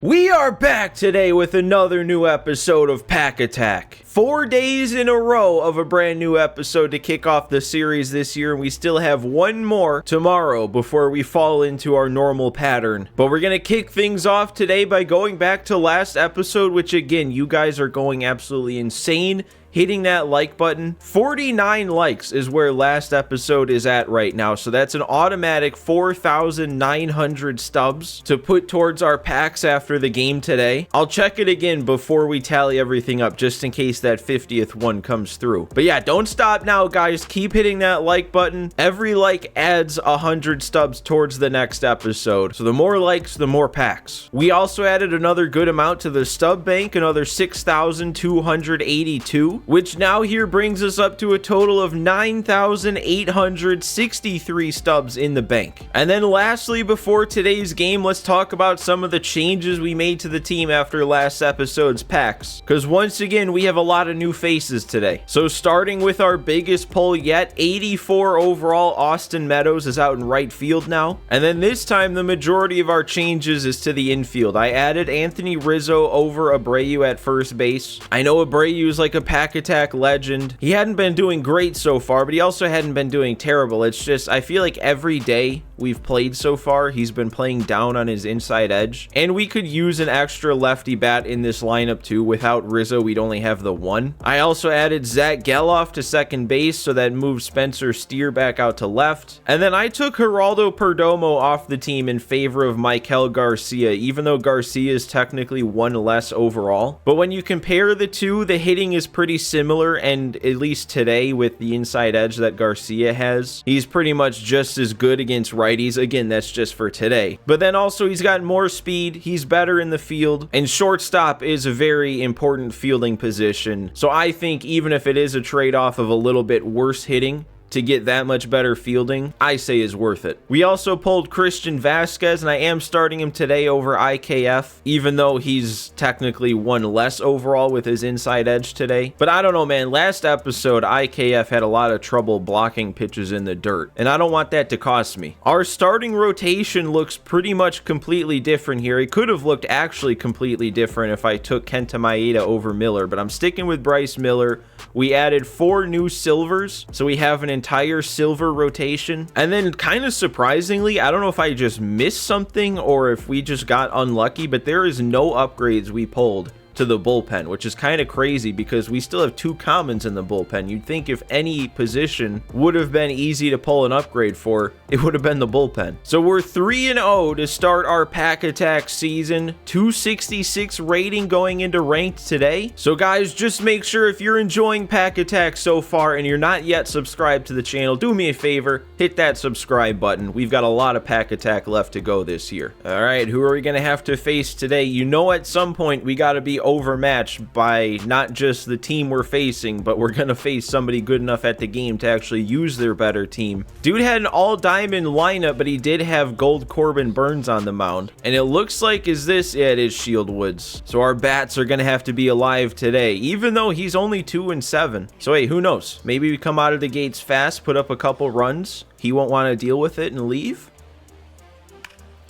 We are back today with another new episode of Pack Attack. 4 days in a row of a brand new episode to kick off the series this year, and we still have one more tomorrow before we fall into our normal pattern. But we're gonna kick things off today by going back to last episode, which again, you guys are going absolutely insane. Hitting that like button. 49 likes is where last episode is at right now, so that's an automatic 4,900 stubs to put towards our packs after the game today. I'll check it again before we tally everything up, just in case that 50th one comes through. But yeah, don't stop now, guys. Keep hitting that like button. Every like adds 100 stubs towards the next episode, so the more likes, the more packs. We also added another good amount to the stub bank, another 6,282. Which now here brings us up to a total of 9,863 stubs in the bank. And then lastly, before today's game, let's talk about some of the changes we made to the team after last episode's packs. Because once again, we have a lot of new faces today. So starting with our biggest pull yet, 84 overall, Austin Meadows is out in right field now. And then this time, the majority of our changes is to the infield. I added Anthony Rizzo over Abreu at first base. I know Abreu is like a pack attack legend. He hadn't been doing great so far, but he also hadn't been doing terrible. It's just, I feel like every day we've played so far, he's been playing down on his inside edge. And we could use an extra lefty bat in this lineup too. Without Rizzo, we'd only have the one. I also added Zach Geloff to second base, so that moves Spencer Steer back out to left. And then I took Geraldo Perdomo off the team in favor of Maikel Garcia, even though Garcia is technically one less overall. But when you compare the two, the hitting is pretty similar, and at least today with the inside edge that Garcia has, he's pretty much just as good against righties. Again, that's just for today. But then also he's got more speed, he's better in the field, and shortstop is a very important fielding position. So I think even if it is a trade-off of a little bit worse hitting, to get that much better fielding, I say is worth it. We also pulled Christian Vasquez, and I am starting him today over IKF, even though he's technically one less overall with his inside edge today. But I don't know, man. Last episode, IKF had a lot of trouble blocking pitches in the dirt, and I don't want that to cost me. Our starting rotation looks pretty much completely different here. It could have looked actually completely different if I took Kenta Maeda over Miller, but I'm sticking with Bryce Miller. We added 4 new silvers, so we have an entire silver rotation. And then kind of surprisingly, I don't know if I just missed something or if we just got unlucky, but there is no upgrades we pulled to the bullpen, which is kind of crazy because we still have 2 commons in the bullpen. You'd think if any position would have been easy to pull an upgrade for, it would have been the bullpen. So we're 3-0 to start our pack attack season. 266 rating going into ranked today. So guys, just make sure if you're enjoying pack attack so far and you're not yet subscribed to the channel, do me a favor, hit that subscribe button. We've got a lot of pack attack left to go this year. All right, who are we gonna have to face today? You know, at some point we got to be overmatched by not just the team we're facing, but we're gonna face somebody good enough at the game to actually use their better team. Dude had an all diamond lineup, but he did have Gold Corbin Burns on the mound, and it looks like, is this? Yeah, it is Shield Woods. So our bats are gonna have to be alive today, even though he's only 2-7. So hey, who knows? Maybe we come out of the gates fast, put up a couple runs, he won't want to deal with it and leave.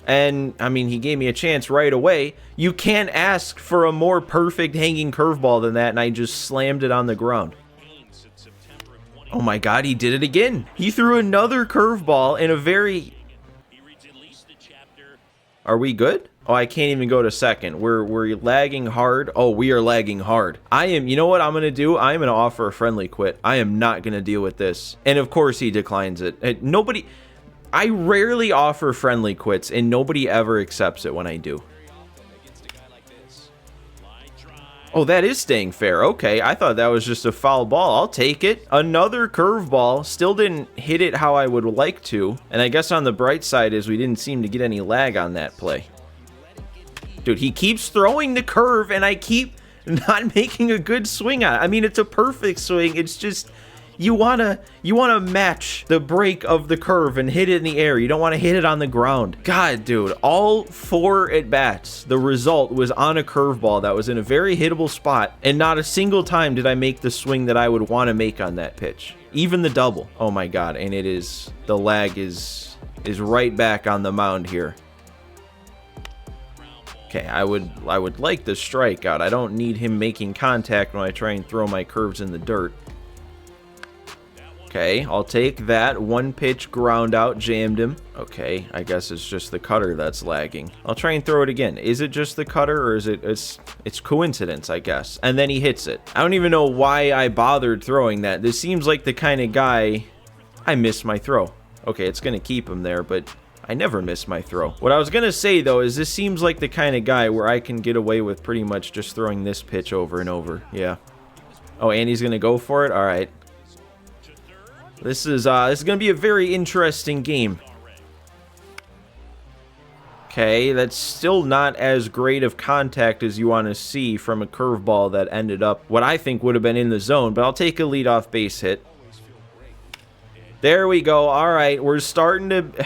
And, I mean, he gave me a chance right away. You can't ask for a more perfect hanging curveball than that, and I just slammed it on the ground. Oh my god, he did it again. He threw another curveball in a very... Are we good? Oh, I can't even go to second. We're lagging hard. Oh, we are lagging hard. You know what I'm going to do? I'm going to offer a friendly quit. I am not going to deal with this. And of course he declines it. I rarely offer friendly quits, and nobody ever accepts it when I do. Oh, that is staying fair. Okay, I thought that was just a foul ball. I'll take it. Another curveball. Still didn't hit it how I would like to. And I guess on the bright side is we didn't seem to get any lag on that play. Dude, he keeps throwing the curve, and I keep not making a good swing on it. I mean, it's a perfect swing. It's just... You wanna match the break of the curve and hit it in the air. You don't want to hit it on the ground. God, dude, all 4 at-bats, the result was on a curveball that was in a very hittable spot, and not a single time did I make the swing that I would want to make on that pitch. Even the double. Oh my god, and it is... The lag is right back on the mound here. Okay, I would like the strikeout. I don't need him making contact when I try and throw my curves in the dirt. Okay, I'll take that. One pitch ground out, jammed him. Okay, I guess it's just the cutter that's lagging. I'll try and throw it again. Is it just the cutter, or is it's coincidence, I guess. And then he hits it. I don't even know why I bothered throwing that. This seems like the kind of guy... I missed my throw. Okay, it's gonna keep him there, but I never miss my throw. What I was gonna say though is this seems like the kind of guy where I can get away with pretty much just throwing this pitch over and over. Yeah. Oh, and he's gonna go for it? All right. This is gonna be a very interesting game. Okay, that's still not as great of contact as you want to see from a curveball that ended up what I think would have been in the zone, but I'll take a leadoff base hit. There we go. All right, we're starting to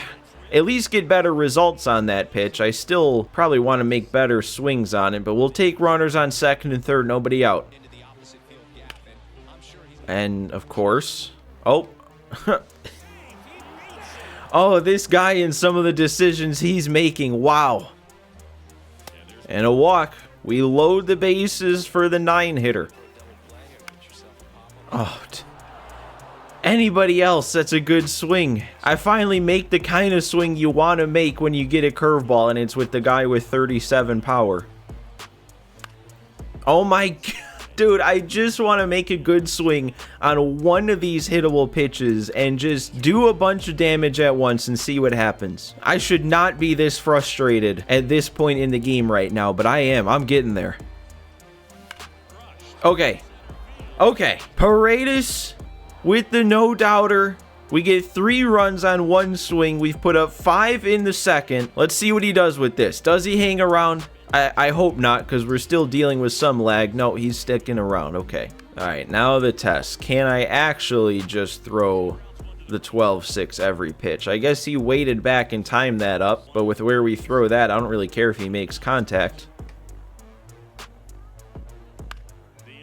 at least get better results on that pitch. I still probably want to make better swings on it, but we'll take runners on second and third, nobody out. And of course, oh. Oh, this guy and some of the decisions he's making. Wow. And a walk. We load the bases for the 9-hitter. Oh, anybody else, that's a good swing. I finally make the kind of swing you want to make when you get a curveball, and it's with the guy with 37 power. Oh my God. Dude, I just want to make a good swing on one of these hittable pitches and just do a bunch of damage at once and see what happens. I should not be this frustrated at this point in the game right now, but I am. I'm getting there. Okay. Okay. Paredes with the no-doubter. We get 3 runs on one swing. We've put up 5 in the second. Let's see what he does with this. Does he hang around? I hope not, because we're still dealing with some lag. No, he's sticking around. Okay. All right, now the test. Can I actually just throw the 12-6 every pitch? I guess he waited back and timed that up, but with where we throw that, I don't really care if he makes contact.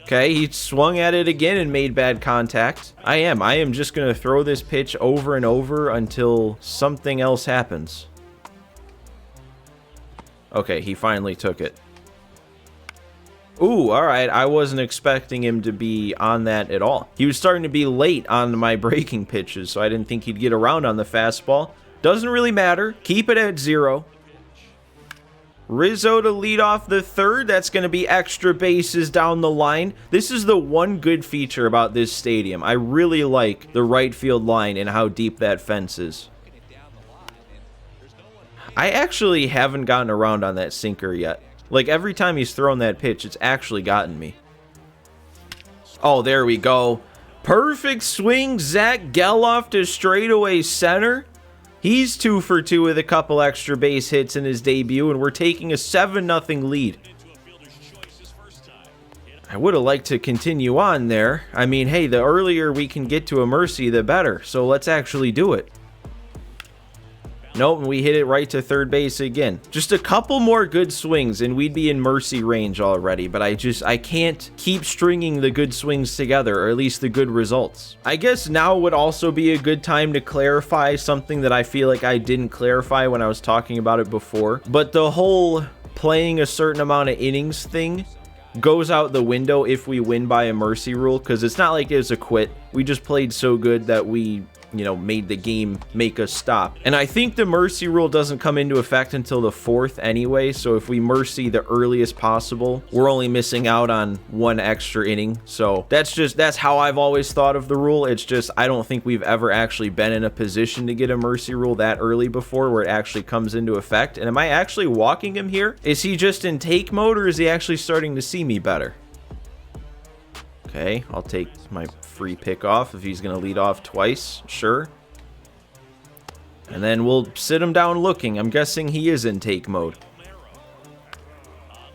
Okay, he swung at it again and made bad contact. I am just going to throw this pitch over and over until something else happens. Okay, he finally took it. Ooh, all right. I wasn't expecting him to be on that at all. He was starting to be late on my breaking pitches, so I didn't think he'd get around on the fastball. Doesn't really matter. Keep it at 0. Rizzo to lead off the third. That's going to be extra bases down the line. This is the one good feature about this stadium. I really like the right field line and how deep that fence is. I actually haven't gotten around on that sinker yet. Like, every time he's thrown that pitch, it's actually gotten me. Oh, there we go. Perfect swing. Zach Geloff to straightaway center. He's 2 for 2 with a couple extra base hits in his debut, and we're taking a 7-0 lead. I would have liked to continue on there. I mean, hey, the earlier we can get to a mercy, the better. So let's actually do it. Nope, and we hit it right to third base again. Just a couple more good swings and we'd be in mercy range already, but I can't keep stringing the good swings together, or at least the good results. I guess now would also be a good time to clarify something that I feel like I didn't clarify when I was talking about it before, but the whole playing a certain amount of innings thing goes out the window if we win by a mercy rule, because it's not like it was a quit. We just played so good that we, you know, made the game make us stop. And I think the mercy rule doesn't come into effect until the 4th anyway, so if we mercy the earliest possible, we're only missing out on 1 extra inning. So that's how I've always thought of the rule. It's just I don't think we've ever actually been in a position to get a mercy rule that early before where it actually comes into effect. And am I actually walking him here? Is he just in take mode, or is he actually starting to see me better? Okay, I'll take my free pick off if he's going to lead off twice. Sure. And then we'll sit him down looking. I'm guessing he is in take mode.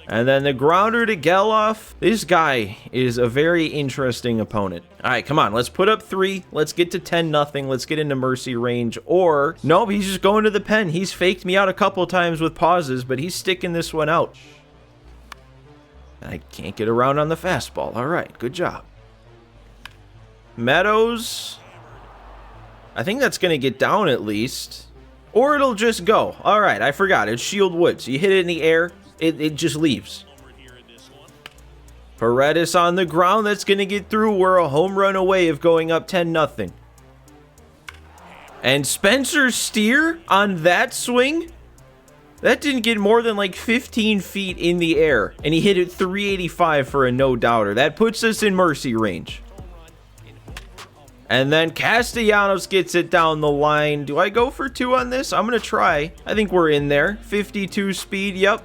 And then the grounder to Geloff. This guy is a very interesting opponent. All right, come on. Let's put up 3. Let's get to 10-0. Let's get into mercy range. Or, nope, he's just going to the pen. He's faked me out a couple times with pauses, but he's sticking this one out. I can't get around on the fastball. All right, good job. Meadows. I think that's going to get down at least. Or it'll just go. All right, I forgot. It's Shield Woods. You hit it in the air. it just leaves. Paredes on the ground. That's going to get through. We're a home run away of going up 10-0. And Spencer Steer on that swing, that didn't get more than like 15 feet in the air. And he hit it 385 for a no-doubter. That puts us in mercy range. And then Castellanos gets it down the line. Do I go for 2 on this? I'm going to try. I think we're in there. 52 speed, yep.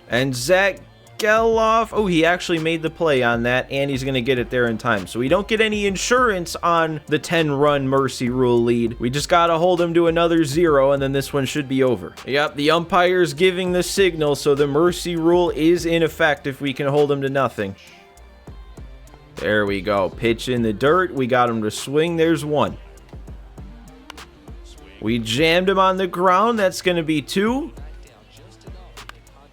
And Zach Geloff, oh, he actually made the play on that, and he's going to get it there in time. So we don't get any insurance on the 10-run mercy rule lead. We just got to hold him to another 0, and then this one should be over. Yep, the umpire's giving the signal, so the mercy rule is in effect if we can hold him to nothing. There we go. Pitch in the dirt. We got him to swing. There's 1. We jammed him on the ground. That's going to be 2.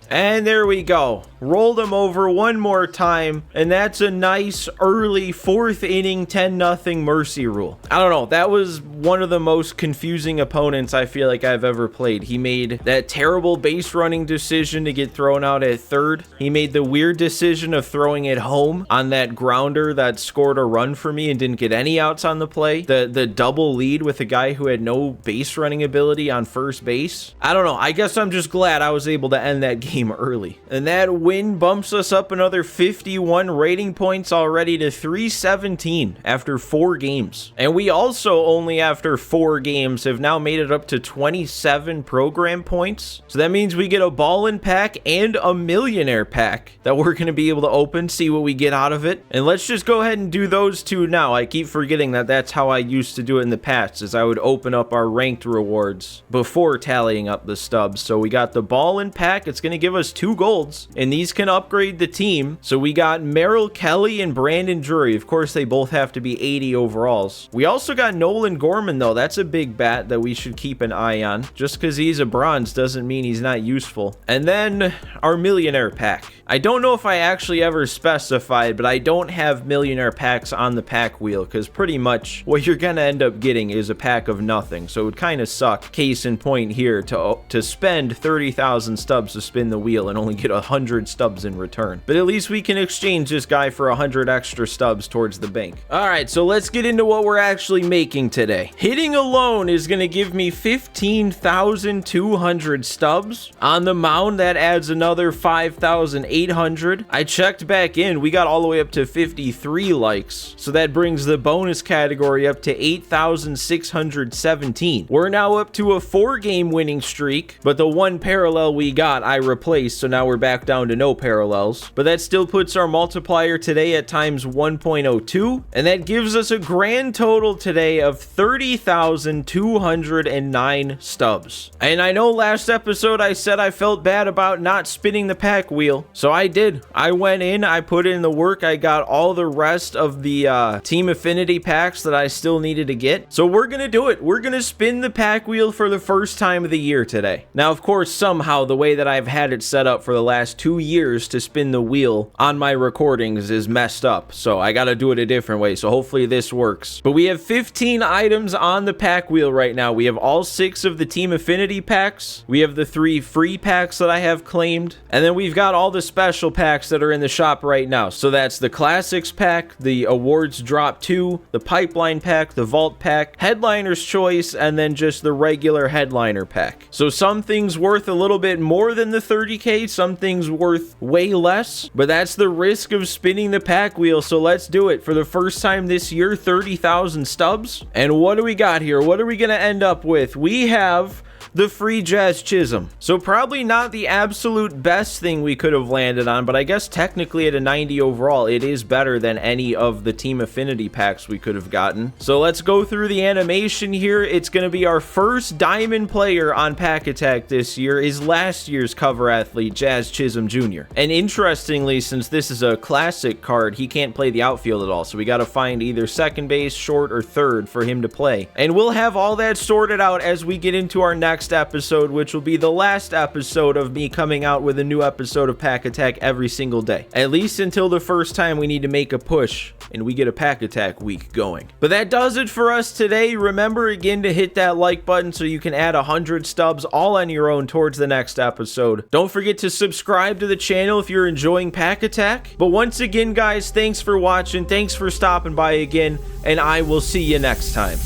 And there we go. Rolled him over one more time, and that's a nice early 4th inning 10-0 mercy rule. I don't know. That was one of the most confusing opponents I feel like I've ever played. He made that terrible base running decision to get thrown out at 3rd. He made the weird decision of throwing it home on that grounder that scored a run for me and didn't get any outs on the play. The double lead with a guy who had no base running ability on first base. I don't know. I guess I'm just glad I was able to end that game early. And that win bumps us up another 51 rating points already to 317 after 4 games. And we also only after 4 games have now made it up to 27 program points. So that means we get a ballin' pack and a millionaire pack that we're going to be able to open, see what we get out of it. And let's just go ahead and do those 2 now. I keep forgetting that that's how I used to do it in the past, is I would open up our ranked rewards before tallying up the stubs. So we got the ballin' pack. It's going to give us 2 golds, and these can upgrade the team. So we got Merrill Kelly and Brandon Drury. Of course, they both have to be 80 overalls. We also got Nolan Gorman, though. That's a big bat that we should keep an eye on. Just because he's a bronze doesn't mean he's not useful. And then our millionaire pack. I don't know if I actually ever specified, but I don't have millionaire packs on the pack wheel, because pretty much what you're gonna end up getting is a pack of nothing. So it would kind of suck, case in point here, to spend 30,000 stubs to spin the wheel and only get 100 stubs in return. But at least we can exchange this guy for 100 extra stubs towards the bank. All right, so let's get into what we're actually making today. Hitting alone is going to give me 15,200 stubs. On the mound, that adds another 5,800. I checked back in. We got all the way up to 53 likes. So that brings the bonus category up to 8,617. We're now up to a 4-game winning streak, but the 1 parallel we got, I replaced. So now we're back down to no parallels, but that still puts our multiplier today at times 1.02, and that gives us a grand total today of 30,209 stubs. And I know last episode I said I felt bad about not spinning the pack wheel, so I did. I went in, I put in the work, I got all the rest of the team affinity packs that I still needed to get, so we're gonna do it. We're gonna spin the pack wheel for the first time of the year today. Now, of course, somehow the way that I've had it set up for the last 2 years to spin the wheel on my recordings is messed up, so I gotta do it a different way. So hopefully this works. But we have 15 items on the pack wheel right now. We have all 6 of the team affinity packs, we have the 3 free packs that I have claimed, and then we've got all the special packs that are in the shop right now. So that's the classics pack, the awards drop 2, the pipeline pack, the vault pack, headliner's choice, and then just the regular headliner pack. So some things worth a little bit more than the 30k, some things worth way less, but that's the risk of spinning the pack wheel. So let's do it for the first time this year. 30,000 stubs. And what do we got here? What are we gonna end up with? We have the free Jazz Chisholm. So probably not the absolute best thing we could have landed on, but I guess technically at a 90 overall, it is better than any of the team affinity packs we could have gotten. So let's go through the animation here. It's going to be our first diamond player on Pack Attack this year is last year's cover athlete, Jazz Chisholm Jr. And interestingly, since this is a classic card, he can't play the outfield at all. So we got to find either second base, short, or third for him to play. And we'll have all that sorted out as we get into our next next episode, which will be the last episode of me coming out with a new episode of Pack Attack every single day. At least until the first time we need to make a push and we get a Pack Attack week going. But that does it for us today. Remember again to hit that like button so you can add 100 stubs all on your own towards the next episode. Don't forget to subscribe to the channel if you're enjoying Pack Attack. But once again, guys, thanks for watching. Thanks for stopping by again, and I will see you next time.